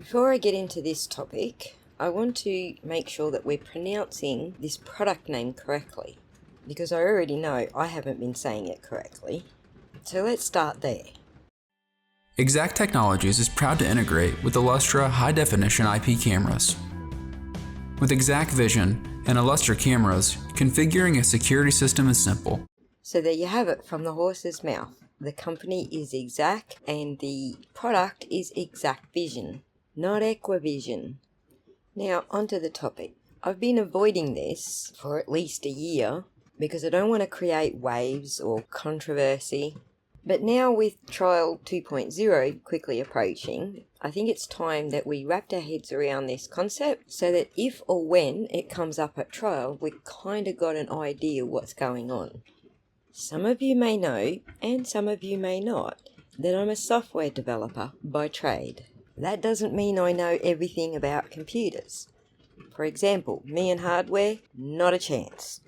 Before I get into this topic, I want to make sure that we're pronouncing this product name correctly, because I already know I haven't been saying it correctly. So let's start there. Exacq Technologies is proud to integrate with Illustra high-definition IP cameras. With exacqVision and Illustra cameras, configuring a security system is simple. So there you have it from the horse's mouth. The company is Exacq and the product is exacqVision, not exacqVision. Now onto the topic. I've been avoiding this for at least a year because I don't want to create waves or controversy. But now with trial 2.0 quickly approaching, I think it's time that we wrapped our heads around this concept so that if or when it comes up at trial, we've kind of got an idea what's going on. Some of you may know, and some of you may not, that I'm a software developer by trade. That doesn't mean I know everything about computers. For example, me and hardware, not a chance.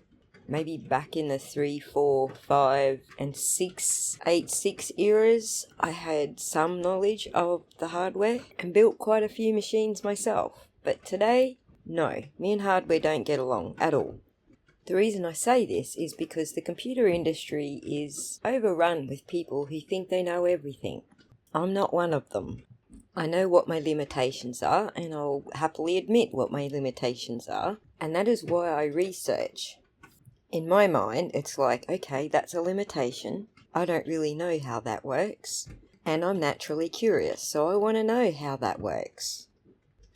Maybe back in the 3, 4, 5, and 6, 8, 6 eras, I had some knowledge of the hardware and built quite a few machines myself. But today, no, me and hardware don't get along at all. The reason I say this is because the computer industry is overrun with people who think they know everything. I'm not one of them. I know what my limitations are, and I'll happily admit what my limitations are, and that is why I research. In my mind, it's like, okay, that's a limitation. I don't really know how that works, and I'm naturally curious, so I want to know how that works.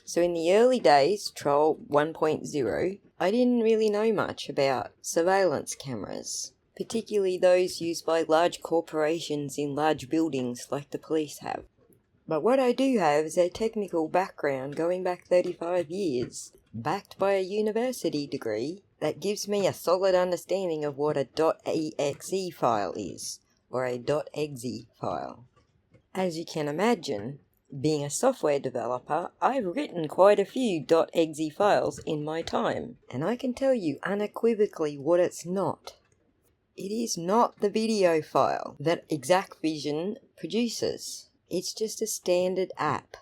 So in the early days, trial 1.0, I didn't really know much about surveillance cameras, particularly those used by large corporations in large buildings like the police have. But what I do have is a technical background going back 35 years, backed by a university degree that gives me a solid understanding of what a .exe file is, or a .exe file. As you can imagine, being a software developer, I've written quite a few .exe files in my time, and I can tell you unequivocally what it's not. It is not the video file that exacqVision produces. It's just a standard app.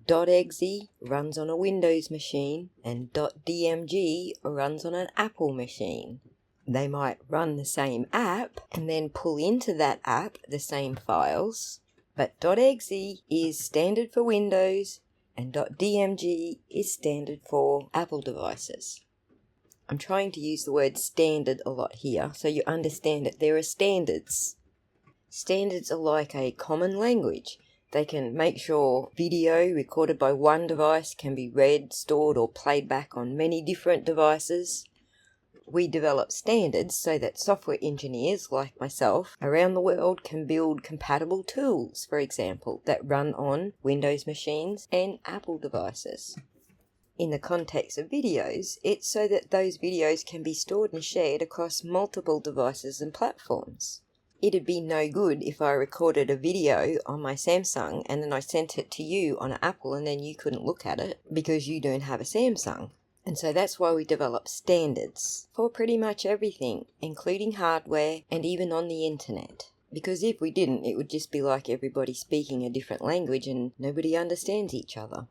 .exe runs on a Windows machine and .dmg runs on an Apple machine. They might run the same app and then pull into that app the same files, but .exe is standard for Windows and .dmg is standard for Apple devices. I'm trying to use the word standard a lot here so you understand that there are standards. Standards are like a common language. They can make sure video recorded by one device can be read, stored, or played back on many different devices. We develop standards so that software engineers like myself around the world can build compatible tools, for example, that run on Windows machines and Apple devices. In the context of videos, it's so that those videos can be stored and shared across multiple devices and platforms. It'd be no good if I recorded a video on my Samsung and then I sent it to you on an Apple and then you couldn't look at it because you don't have a Samsung. And so that's why we develop standards for pretty much everything, including hardware and even on the internet. Because if we didn't, it would just be like everybody speaking a different language and nobody understands each other.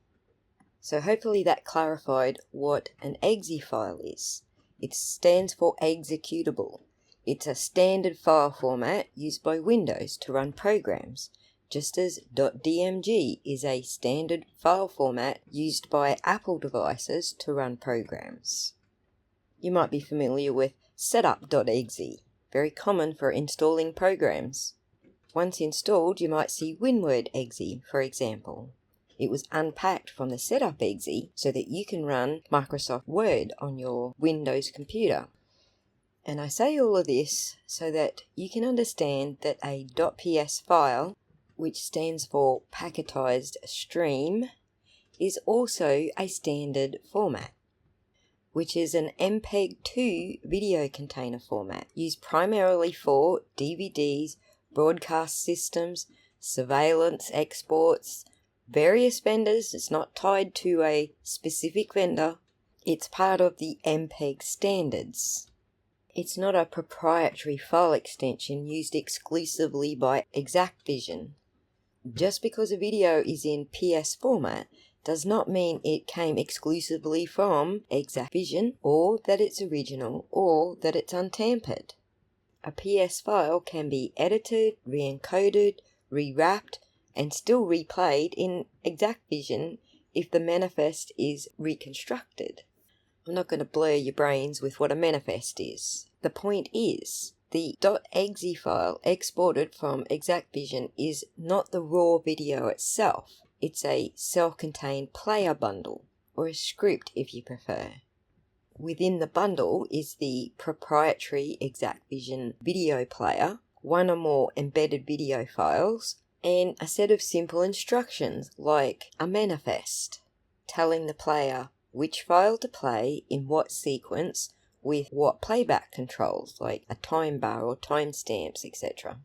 So hopefully that clarified what an exe file is. It stands for executable. It's a standard file format used by Windows to run programs, just as .dmg is a standard file format used by Apple devices to run programs. You might be familiar with setup.exe, very common for installing programs. Once installed, you might see WinWord.exe, for example. It was unpacked from the setup.exe so that you can run Microsoft Word on your Windows computer. And I say all of this so that you can understand that a .ps file, which stands for packetized stream, is also a standard format, which is an MPEG-2 video container format used primarily for DVDs, broadcast systems, surveillance exports, various vendors. It's not tied to a specific vendor. It's part of the MPEG standards. It's not a proprietary file extension used exclusively by exacqVision. Just because a video is in PS format does not mean it came exclusively from exacqVision, or that it's original, or that it's untampered. A PS file can be edited, re-encoded, rewrapped, and still replayed in exacqVision if the manifest is reconstructed. I'm not going to blur your brains with what a manifest is. The point is, the .exe file exported from exacqVision is not the raw video itself. It's a self-contained player bundle, or a script if you prefer. Within the bundle is the proprietary exacqVision video player, one or more embedded video files, and a set of simple instructions like a manifest, telling the player which file to play in what sequence with what playback controls like a time bar or timestamps, etc.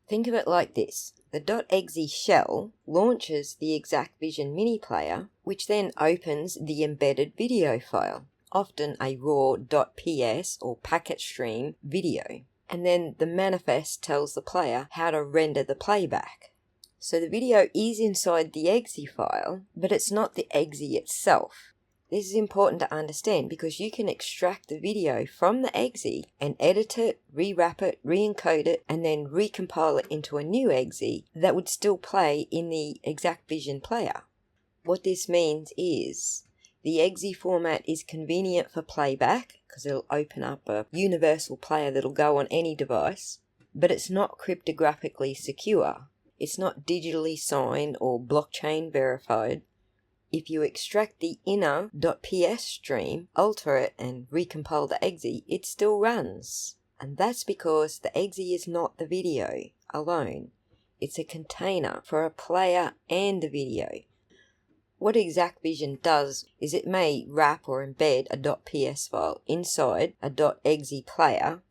Think of it like this. The .exe shell launches the exacqVision mini player, which then opens the embedded video file, often a raw .ps or packet stream video. And then the manifest tells the player how to render the playback. So the video is inside the exe file, but it's not the exe itself. This is important to understand because you can extract the video from the exe and edit it, rewrap it, re-encode it, and then recompile it into a new exe that would still play in the exacqVision player. What this means is the exe format is convenient for playback because it'll open up a universal player that'll go on any device, but it's not cryptographically secure. It's not digitally signed or blockchain verified. If you extract the inner .ps stream, alter it, and recompile the exe, it still runs. And that's because the exe is not the video alone. It's a container for a player and the video. What exacqVision does is it may wrap or embed a .ps file inside a .exe player.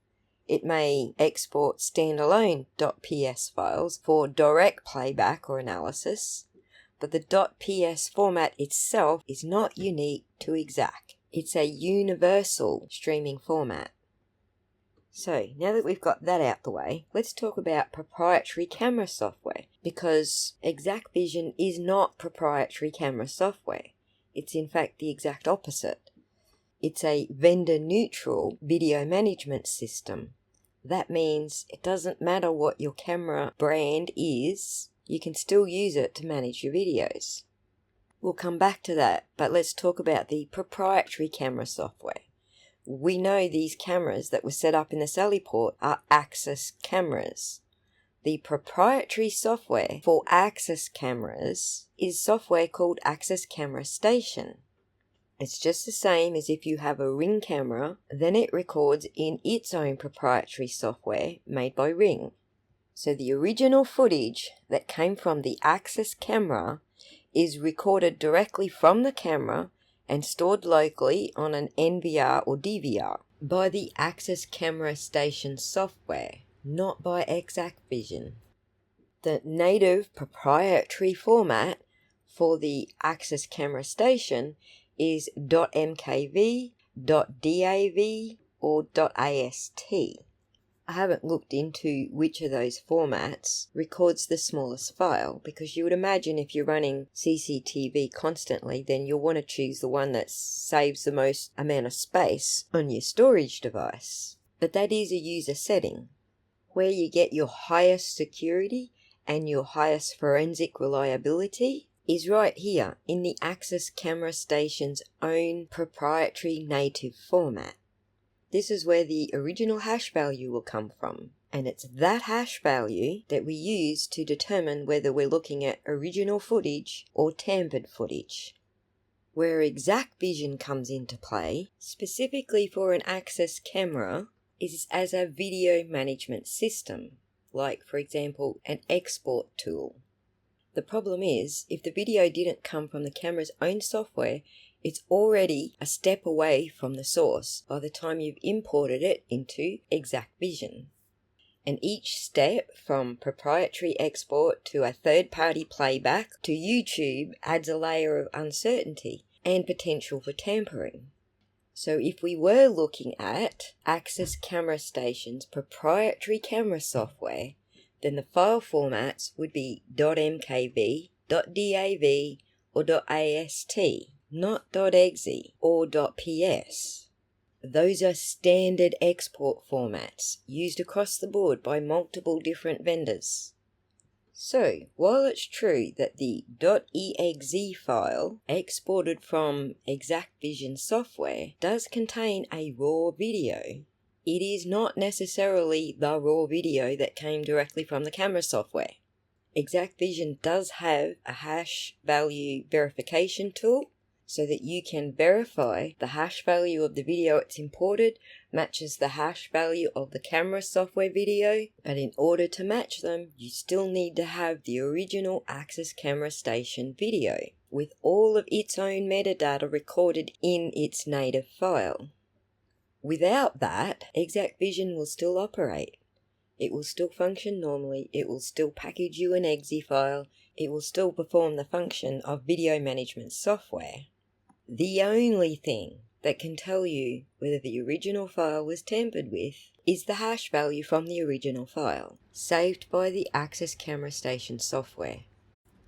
It may export standalone .ps files for direct playback or analysis. But the .ps format itself is not unique to exacq. It's a universal streaming format. So, now that we've got that out the way, let's talk about proprietary camera software, because exacqVision is not proprietary camera software. It's in fact the exact opposite. It's a vendor-neutral video management system. That means it doesn't matter what your camera brand is, you can still use it to manage your videos. We'll come back to that, but let's talk about the proprietary camera software. We know these cameras that were set up in the Sallyport are Axis cameras. The proprietary software for Axis cameras is software called Axis Camera Station. It's just the same as if you have a Ring camera, then it records in its own proprietary software made by Ring. So the original footage that came from the Axis camera is recorded directly from the camera and stored locally on an NVR or DVR by the Axis Camera Station software, not by exacqVision. The native proprietary format for the Axis Camera Station is .mkv, .dav, or .ast. I haven't looked into which of those formats records the smallest file, because you would imagine if you're running CCTV constantly, then you'll want to choose the one that saves the most amount of space on your storage device. But that is a user setting. Where you get your highest security and your highest forensic reliability is right here in the Axis Camera Station's own proprietary native format. This is where the original hash value will come from, and it's that hash value that we use to determine whether we're looking at original footage or tampered footage. Where exacqVision comes into play, specifically for an Axis camera, is as a video management system, like for example an export tool. The problem is, if the video didn't come from the camera's own software, it's already a step away from the source by the time you've imported it into exacqVision. And each step, from proprietary export to a third-party playback to YouTube, adds a layer of uncertainty and potential for tampering. So if we were looking at Axis Camera Station's proprietary camera software, then the file formats would be .mkv, .dav, or .ast, not .exe or .ps. Those are standard export formats used across the board by multiple different vendors. So, while it's true that the .exe file exported from exacqVision software does contain a raw video, it is not necessarily the raw video that came directly from the camera software. exacqVision does have a hash value verification tool so that you can verify the hash value of the video it's imported matches the hash value of the camera software video, but in order to match them, you still need to have the original Axis camera station video with all of its own metadata recorded in its native file. Without that, exacqVision will still operate. It will still function normally, it will still package you an exe file, it will still perform the function of video management software. The only thing that can tell you whether the original file was tampered with is the hash value from the original file, saved by the Axis camera station software.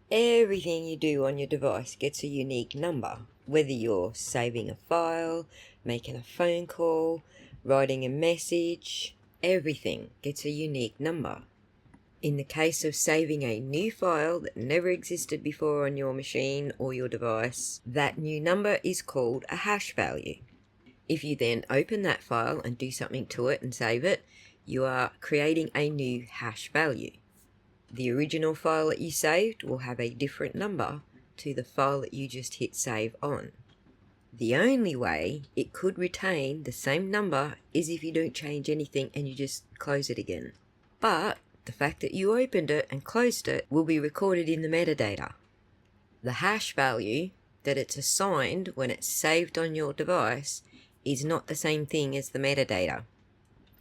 Everything you do on your device gets a unique number, whether you're saving a file, making a phone call, writing a message. Everything gets a unique number. In the case of saving a new file that never existed before on your machine or your device, that new number is called a hash value. If you then open that file and do something to it and save it, you are creating a new hash value. The original file that you saved will have a different number to the file that you just hit save on. The only way it could retain the same number is if you don't change anything and you just close it again. But the fact that you opened it and closed it will be recorded in the metadata. The hash value that it's assigned when it's saved on your device is not the same thing as the metadata.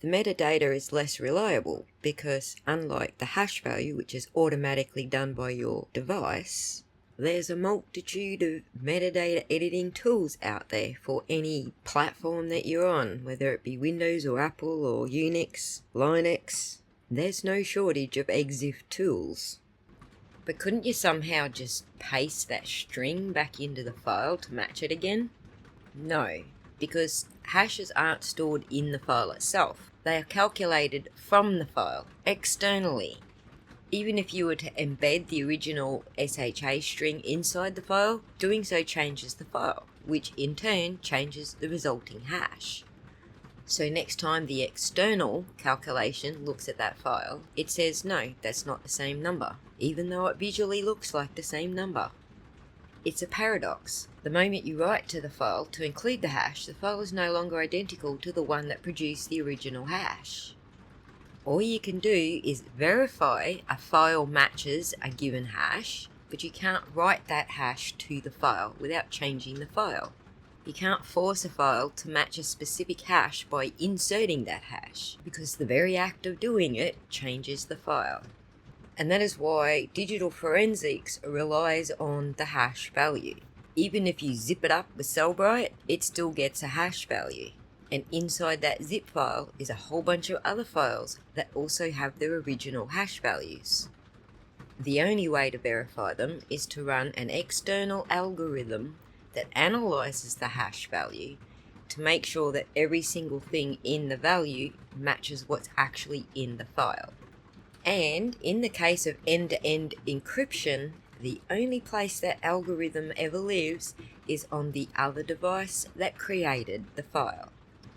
The metadata is less reliable because, unlike the hash value, which is automatically done by your device, there's a multitude of metadata editing tools out there for any platform that you're on, whether it be Windows or Apple or Unix, Linux. There's no shortage of EXIF tools. But couldn't you somehow just paste that string back into the file to match it again? No, because hashes aren't stored in the file itself. They are calculated from the file, externally. Even if you were to embed the original SHA string inside the file, doing so changes the file, which in turn changes the resulting hash. So next time the external calculation looks at that file, it says no, that's not the same number, even though it visually looks like the same number. It's a paradox. The moment you write to the file to include the hash, the file is no longer identical to the one that produced the original hash. All you can do is verify a file matches a given hash, but you can't write that hash to the file without changing the file. You can't force a file to match a specific hash by inserting that hash, because the very act of doing it changes the file. And that is why digital forensics relies on the hash value. Even if you zip it up with Cellbrite, it still gets a hash value. And inside that zip file is a whole bunch of other files that also have their original hash values. The only way to verify them is to run an external algorithm that analyzes the hash value to make sure that every single thing in the value matches what's actually in the file. And in the case of end-to-end encryption, the only place that algorithm ever lives is on the other device that created the file.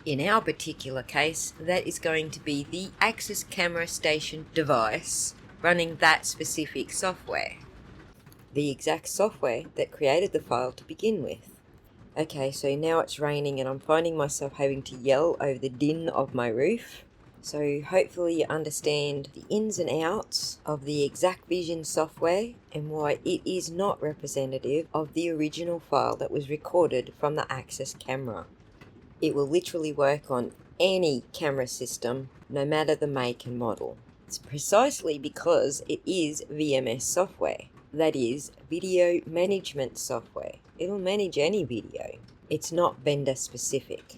In our particular case, that is going to be the Axis camera station device running that specific software. The exact software that created the file to begin with. Okay, so now it's raining and I'm finding myself having to yell over the din of my roof. So hopefully you understand the ins and outs of the exacqVision software and why it is not representative of the original file that was recorded from the Axis camera. It will literally work on any camera system, no matter the make and model. It's precisely because it is VMS software. That is, video management software. It'll manage any video. It's not vendor specific.